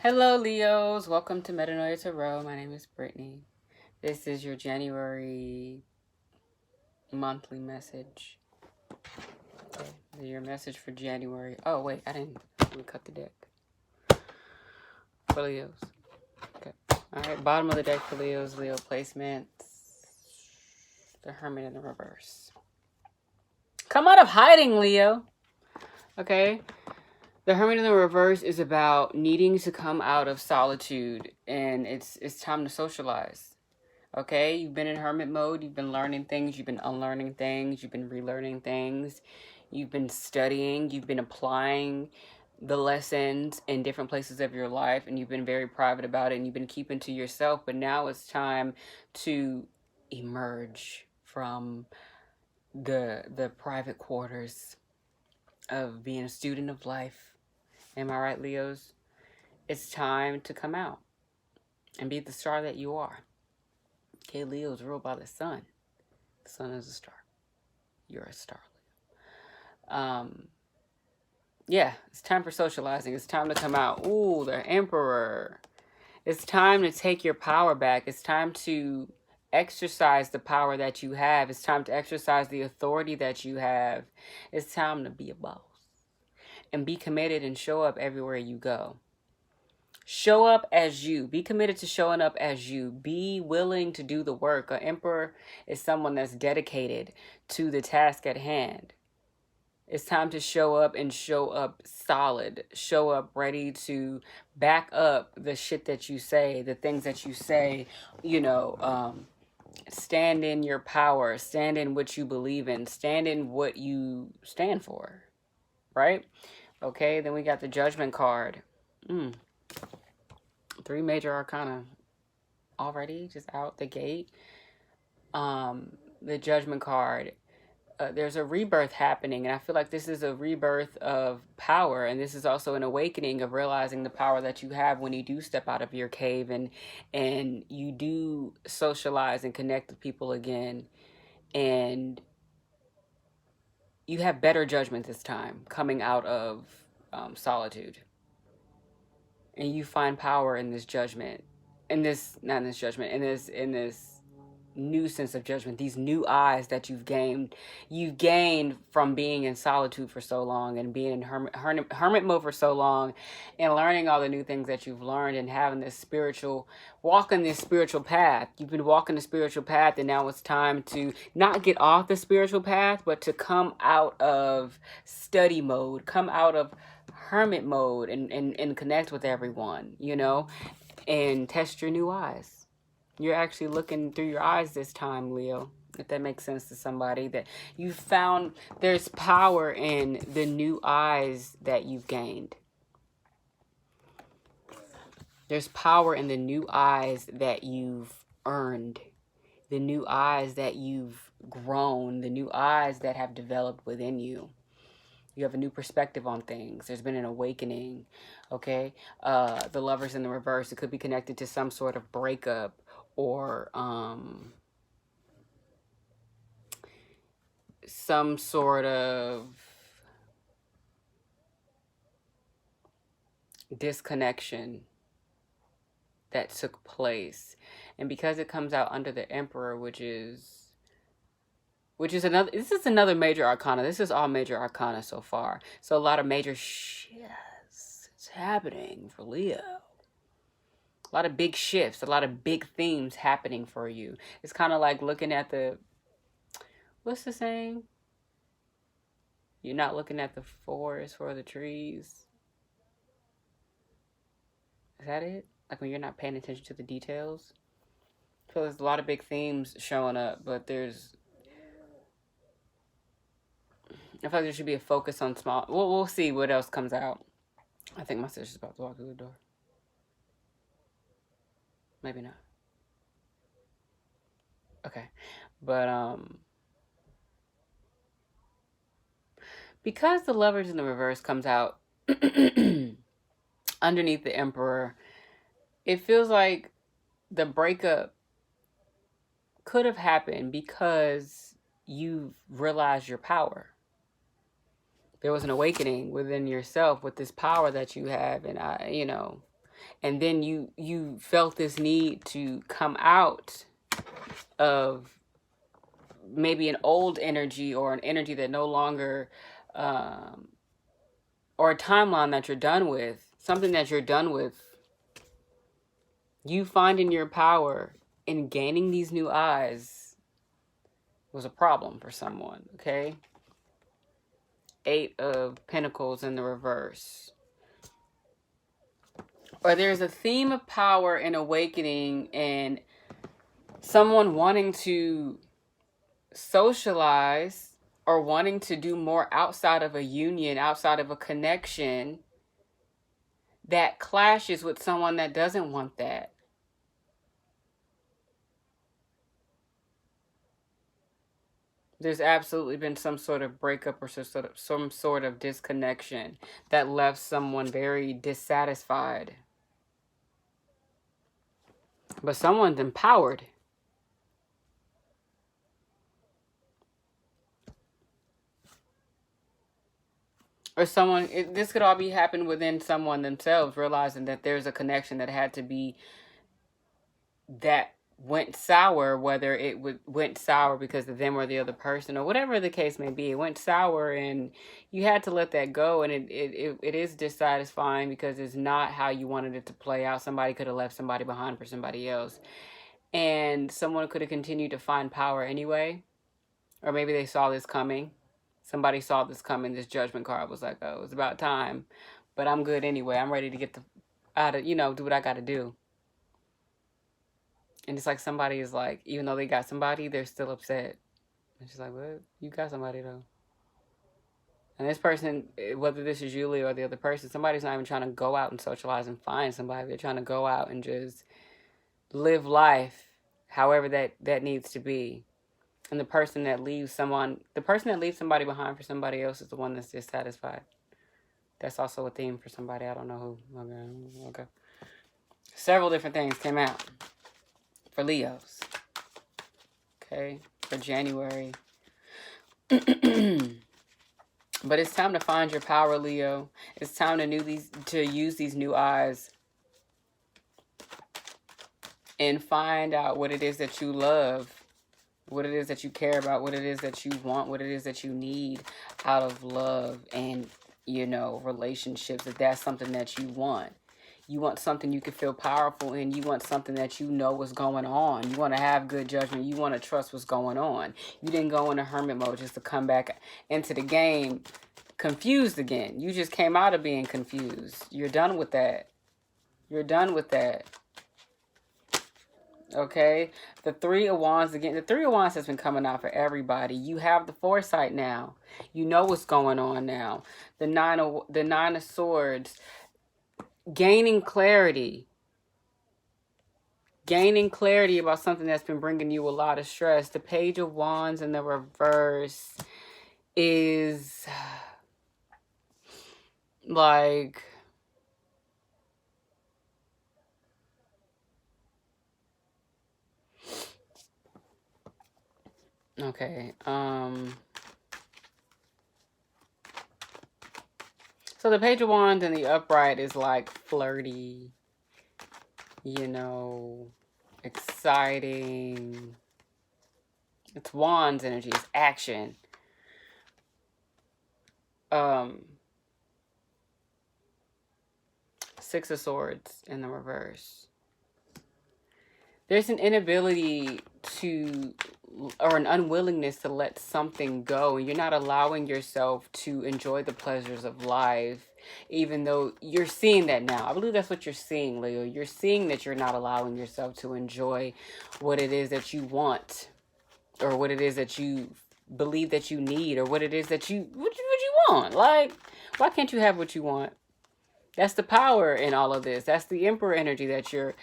Hello, Leos. Welcome to Metanoia Tarot. My name is Brittany. This is your January monthly message. Okay, your message for January. Oh, wait, I didn't cut the deck. For Leos. Okay. All right, bottom of the deck for Leos, Leo placements. The Hermit in the reverse. Come out of hiding, Leo. Okay. The Hermit in the reverse is about needing to come out of solitude, and it's time to socialize. Okay, you've been in hermit mode, you've been learning things, you've been unlearning things, you've been relearning things, you've been studying, you've been applying the lessons in different places of your life, and you've been very private about it, and you've been keeping to yourself. But now it's time to emerge from the private quarters of being a student of life. Am I right, Leos? It's time to come out and be the star that you are. Okay, Leo's ruled by the sun. The sun is a star. You're a star, Leo. Yeah, it's time for socializing. It's time to come out. Ooh, the Emperor. It's time to take your power back. It's time to exercise the power that you have. It's time to exercise the authority that you have. It's time to be a boss and be committed and show up everywhere you go. Show up as you. Be committed to showing up as you. Be willing to do the work. An emperor is someone that's dedicated to the task at hand. It's time to show up and show up solid. Show up ready to back up the shit that you say, the things that you say, stand in your power, stand in what you believe in, stand in what you stand for, right? Okay, then we got the Judgment card. 3 major arcana already, just out the gate. The Judgment card. There's a rebirth happening, and I feel like this is a rebirth of power, and this is also an awakening of realizing the power that you have when you do step out of your cave and you do socialize and connect with people again, and you have better judgment this time coming out of solitude, and you find power in this judgment, in this new sense of judgment, these new eyes that you've gained from being in solitude for so long and being in hermit mode for so long, and learning all the new things that you've learned, and having this walking this spiritual path. You've been walking the spiritual path, and now it's time to not get off the spiritual path, but to come out of study mode, come out of hermit mode, and connect with everyone, and test your new eyes. You're actually looking through your eyes this time, Leo. If that makes sense to somebody, that you found there's power in the new eyes that you've gained. There's power in the new eyes that you've earned. The new eyes that you've grown. The new eyes that have developed within you. You have a new perspective on things. There's been an awakening, okay? The Lovers in the reverse. It could be connected to some sort of breakup, or some sort of disconnection that took place. And because it comes out under the Emperor, which is another, this is another major arcana. This is all major arcana so far. So a lot of major shit is happening for Leo. A lot of big shifts, a lot of big themes happening for you. It's kind of like looking at what's the saying? You're not looking at the forest for the trees. Is that it? Like when you're not paying attention to the details? So there's a lot of big themes showing up, but I feel like there should be a focus on small. We'll see what else comes out. I think my sister's about to walk through the door. Maybe not. Okay. But because the Lovers in the reverse comes out underneath the Emperor, it feels like the breakup could have happened because you've realized your power. There was an awakening within yourself with this power that you have, and and then you felt this need to come out of maybe an old energy, or an energy that no longer, or a timeline that you're done with, something that you're done with. You finding your power in gaining these new eyes was a problem for someone, okay? 8 of Pentacles in the reverse. Or there's a theme of power and awakening, and someone wanting to socialize or wanting to do more outside of a union, outside of a connection, that clashes with someone that doesn't want that. There's absolutely been some sort of breakup, or some sort of disconnection that left someone very dissatisfied. But someone's empowered. Or someone, this could all be happened within someone themselves, realizing that there's a connection that had to be, that went sour, whether it went sour because of them or the other person, or whatever the case may be. It went sour, and you had to let that go, and it is dissatisfying because it's not how you wanted it to play out. Somebody could have left somebody behind for somebody else, and someone could have continued to find power anyway, or maybe they saw this coming. Somebody saw this coming. This judgment card was like, oh, it's about time, but I'm good anyway. I'm ready to get out of, do what I got to do. And it's like somebody is like, even though they got somebody, they're still upset. And she's like, what? You got somebody though. And this person, whether this is Julie or the other person, somebody's not even trying to go out and socialize and find somebody. They're trying to go out and just live life however that needs to be. And the person that leaves somebody behind for somebody else is the one that's dissatisfied. That's also a theme for somebody. I don't know who. Okay. Several different things came out for Leos. Okay. For January. But it's time to find your power, Leo. It's time to use these new eyes and find out what it is that you love, what it is that you care about, what it is that you want, what it is that you need out of love and, relationships. If that's something that you want. You want something you can feel powerful in. You want something that you know what's going on. You want to have good judgment. You want to trust what's going on. You didn't go into hermit mode just to come back into the game confused again. You just came out of being confused. You're done with that. You're done with that. Okay, the 3 of Wands again. The 3 of Wands has been coming out for everybody. You have the foresight now. You know what's going on now. The 9 of Swords, gaining clarity. Gaining clarity about something that's been bringing you a lot of stress. The Page of Wands in the reverse is like, okay, so the Page of Wands in the upright is like flirty, exciting. It's Wands energy, it's action. 6 of Swords in the reverse. There's an inability to, or an unwillingness to let something go. You're not allowing yourself to enjoy the pleasures of life, even though you're seeing that now. I believe that's what you're seeing, Leo. You're seeing that you're not allowing yourself to enjoy what it is that you want, or what it is that you believe that you need, or what it is that you want. Like, why can't you have what you want? That's the power in all of this. That's the Emperor energy that you're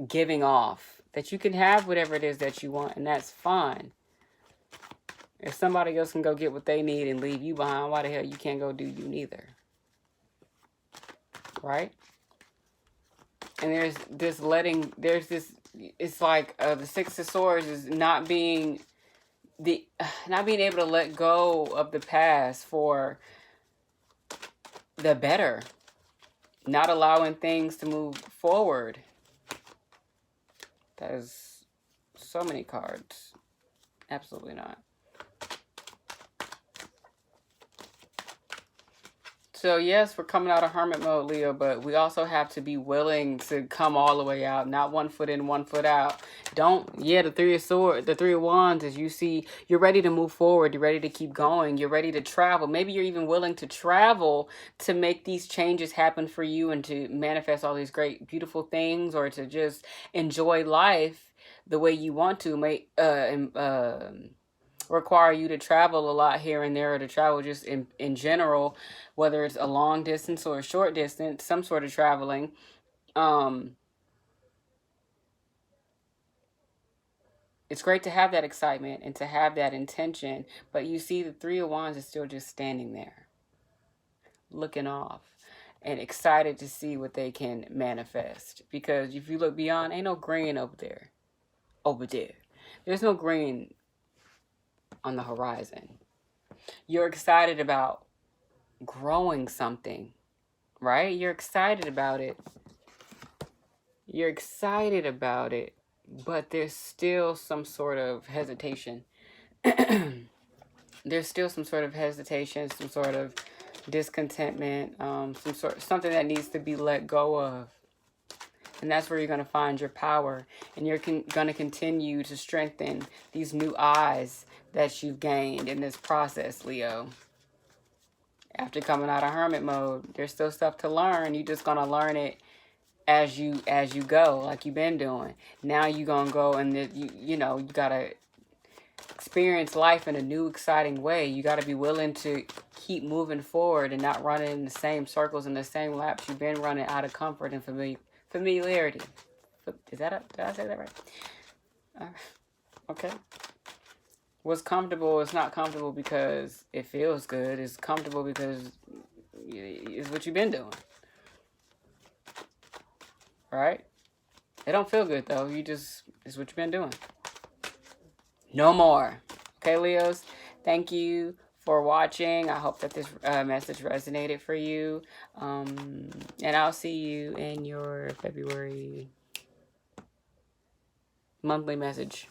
giving off. That you can have whatever it is that you want, and that's fine. If somebody else can go get what they need and leave you behind, why the hell you can't go do you neither? Right? And it's like the 6 of Swords is not being able to let go of the past for the better. Not allowing things to move forward. That is so many cards. Absolutely not. So yes, we're coming out of hermit mode, Leo, but we also have to be willing to come all the way out, not 1 foot in, 1 foot out. The Three of Wands, as you see, you're ready to move forward. You're ready to keep going. You're ready to travel. Maybe you're even willing to travel to make these changes happen for you and to manifest all these great, beautiful things, or to just enjoy life the way you want to. Require you to travel a lot here and there, or to travel just in general, whether it's a long distance or a short distance, some sort of traveling. It's great to have that excitement and to have that intention, but you see the Three of Wands is still just standing there, looking off and excited to see what they can manifest. Because if you look beyond, ain't no green over there. There's no green on the horizon. You're excited about growing something, right? You're excited about it. But there's still some sort of hesitation. There's still some sort of hesitation, some sort of discontentment, something that needs to be let go of. And that's where you're going to find your power. And you're going to continue to strengthen these new eyes that you've gained in this process, Leo. After coming out of hermit mode, there's still stuff to learn. You're just going to learn it as you go, like you've been doing. Now you're going to go and you got to experience life in a new, exciting way. You got to be willing to keep moving forward and not running in the same circles and the same laps you've been running, out of comfort and familiarity. Did I say that right? Okay. What's comfortable is not comfortable because it feels good. It's comfortable because it's what you've been doing. Right? It don't feel good though. It's what you've been doing. No more. Okay, Leos? Thank you for watching. I hope that this message resonated for you. And I'll see you in your February monthly message.